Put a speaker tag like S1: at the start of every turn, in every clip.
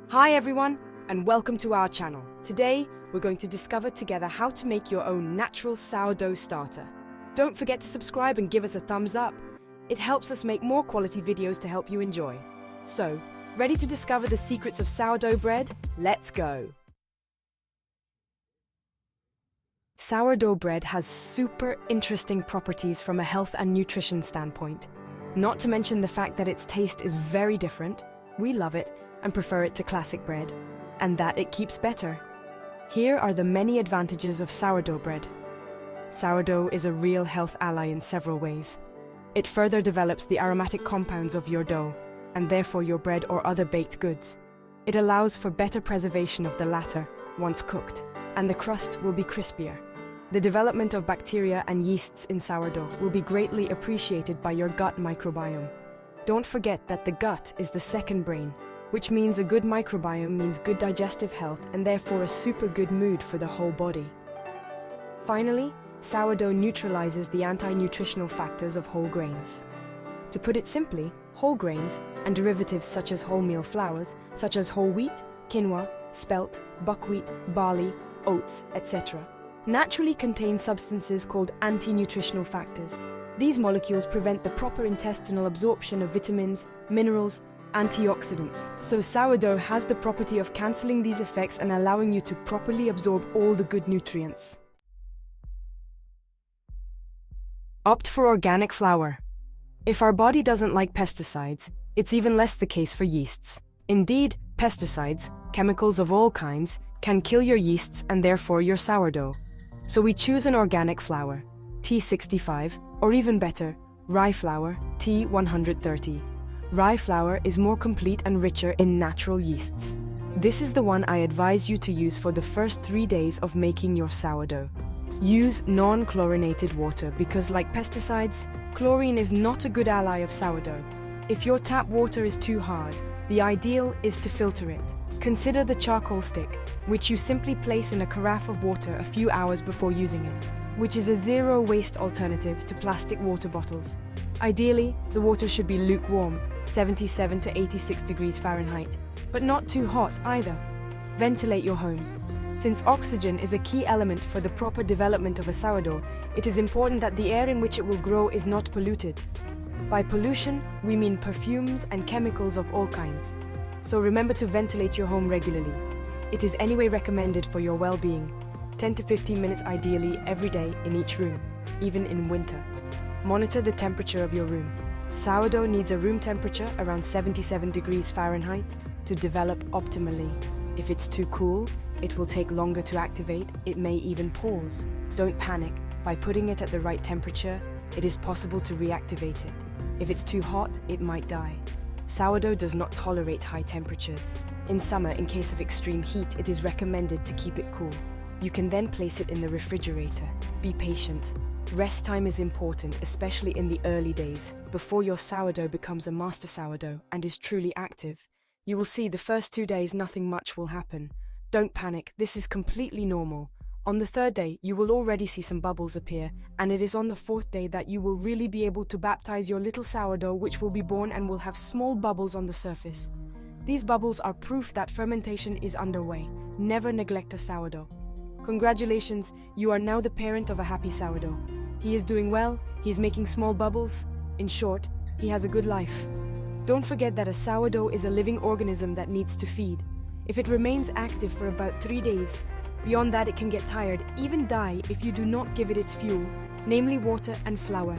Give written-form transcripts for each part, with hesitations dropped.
S1: Hi everyone, and welcome to our channel. Today, we're going to discover together how to make your own natural sourdough starter. Don't forget to subscribe and give us a thumbs up. It helps us make more quality videos to help you enjoy. So, ready to discover the secrets of sourdough bread? Let's go! Sourdough bread has super interesting properties from a health and nutrition standpoint. Not to mention the fact that its taste is very different. We love it and prefer it to classic bread, and that it keeps better. Here are the many advantages of sourdough bread. Sourdough is a real health ally in several ways. It further develops the aromatic compounds of your dough, and therefore your bread or other baked goods. It allows for better preservation of the latter once cooked, and the crust will be crispier. The development of bacteria and yeasts in sourdough will be greatly appreciated by your gut microbiome. Don't forget that the gut is the second brain, which means a good microbiome means good digestive health and therefore a super good mood for the whole body. Finally, sourdough neutralizes the anti-nutritional factors of whole grains. To put it simply, whole grains and derivatives such as wholemeal flours, such as whole wheat, quinoa, spelt, buckwheat, barley, oats, etc., naturally contain substances called anti-nutritional factors. These molecules prevent the proper intestinal absorption of vitamins, minerals, antioxidants. So sourdough has the property of cancelling these effects and allowing you to properly absorb all the good nutrients. Opt for organic flour. If our body doesn't like pesticides, it's even less the case for yeasts. Indeed, pesticides, chemicals of all kinds, can kill your yeasts and therefore your sourdough. So we choose an organic flour, T65, or even better, rye flour, T130. Rye flour is more complete and richer in natural yeasts. This is the one I advise you to use for the first 3 days of making your sourdough. Use non-chlorinated water because, like pesticides, chlorine is not a good ally of sourdough. If your tap water is too hard, the ideal is to filter it. Consider the charcoal stick, which you simply place in a carafe of water a few hours before using it, which is a zero-waste alternative to plastic water bottles. Ideally, the water should be lukewarm, 77 to 86 degrees Fahrenheit, but not too hot either. Ventilate your home. Since oxygen is a key element for the proper development of a sourdough, it is important that the air in which it will grow is not polluted. By pollution, we mean perfumes and chemicals of all kinds. So remember to ventilate your home regularly. It is anyway recommended for your well-being, 10 to 15 minutes ideally every day in each room, even in winter. Monitor the temperature of your room. Sourdough needs a room temperature around 77 degrees Fahrenheit to develop optimally. If it's too cool, it will take longer to activate, it may even pause. Don't panic. By putting it at the right temperature, it is possible to reactivate it. If it's too hot, it might die. Sourdough does not tolerate high temperatures. In summer, in case of extreme heat, it is recommended to keep it cool. You can then place it in the refrigerator. Be patient. Rest time is important, especially in the early days, before your sourdough becomes a master sourdough and is truly active. You will see the first 2 days nothing much will happen. Don't panic, this is completely normal. On the 3rd day, you will already see some bubbles appear, and it is on the 4th day that you will really be able to baptize your little sourdough, which will be born and will have small bubbles on the surface. These bubbles are proof that fermentation is underway. Never neglect a sourdough. Congratulations, you are now the parent of a happy sourdough. He is doing well, he is making small bubbles. In short, he has a good life. Don't forget that a sourdough is a living organism that needs to feed. If it remains active for about 3 days, beyond that it can get tired, even die if you do not give it its fuel, namely water and flour.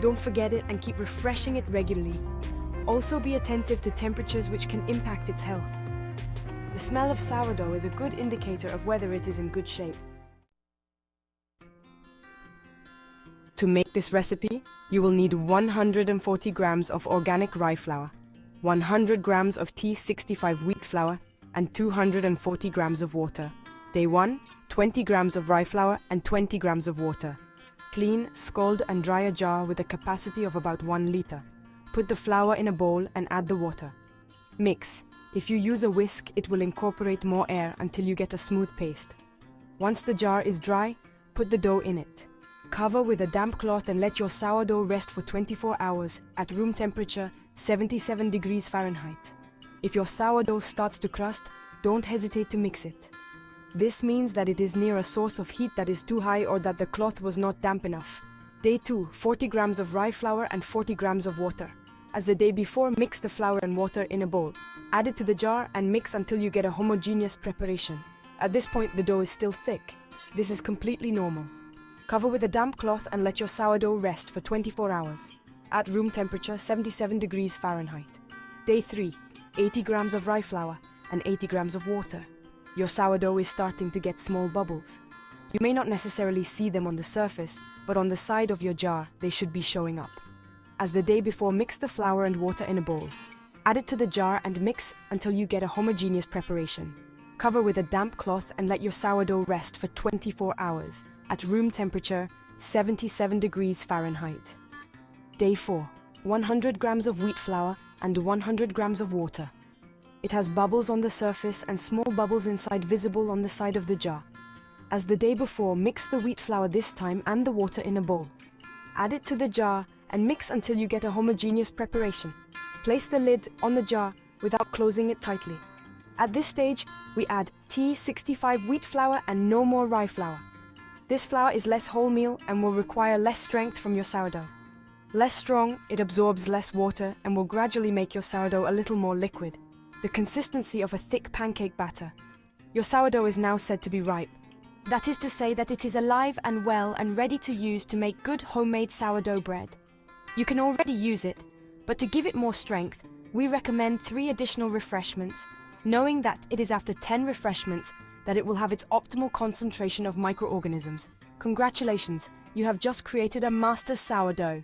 S1: Don't forget it and keep refreshing it regularly. Also be attentive to temperatures which can impact its health. The smell of sourdough is a good indicator of whether it is in good shape. To make this recipe, you will need 140 grams of organic rye flour, 100 grams of T65 wheat flour, and 240 grams of water. Day 1, 20 grams of rye flour and 20 grams of water. Clean, scald and dry a jar with a capacity of about 1 liter. Put the flour in a bowl and add the water. Mix. If you use a whisk, it will incorporate more air until you get a smooth paste. Once the jar is dry, put the dough in it. Cover with a damp cloth and let your sourdough rest for 24 hours at room temperature, 77 degrees Fahrenheit. If your sourdough starts to crust, don't hesitate to mix it. This means that it is near a source of heat that is too high or that the cloth was not damp enough. Day 2, 40 grams of rye flour and 40 grams of water. As the day before, mix the flour and water in a bowl. Add it to the jar and mix until you get a homogeneous preparation. At this point, the dough is still thick. This is completely normal. Cover with a damp cloth and let your sourdough rest for 24 hours. At room temperature, 77 degrees Fahrenheit. Day 3, 80 grams of rye flour and 80 grams of water. Your sourdough is starting to get small bubbles. You may not necessarily see them on the surface, but on the side of your jar, they should be showing up. As the day before, mix the flour and water in a bowl. Add it to the jar and mix until you get a homogeneous preparation. Cover with a damp cloth and let your sourdough rest for 24 hours at room temperature, 77 degrees Fahrenheit. Day 4, 100 grams of wheat flour and 100 grams of water. It has bubbles on the surface and small bubbles inside visible on the side of the jar. As the day before, mix the wheat flour this time and the water in a bowl. Add it to the jar and mix until you get a homogeneous preparation. Place the lid on the jar without closing it tightly. At this stage, we add T65 wheat flour and no more rye flour. This flour is less wholemeal and will require less strength from your sourdough. Less strong, it absorbs less water and will gradually make your sourdough a little more liquid, the consistency of a thick pancake batter. Your sourdough is now said to be ripe. That is to say that it is alive and well and ready to use to make good homemade sourdough bread. You can already use it, but to give it more strength, we recommend 3 additional refreshments, knowing that it is after 10 refreshments that it will have its optimal concentration of microorganisms. Congratulations, you have just created a master sourdough.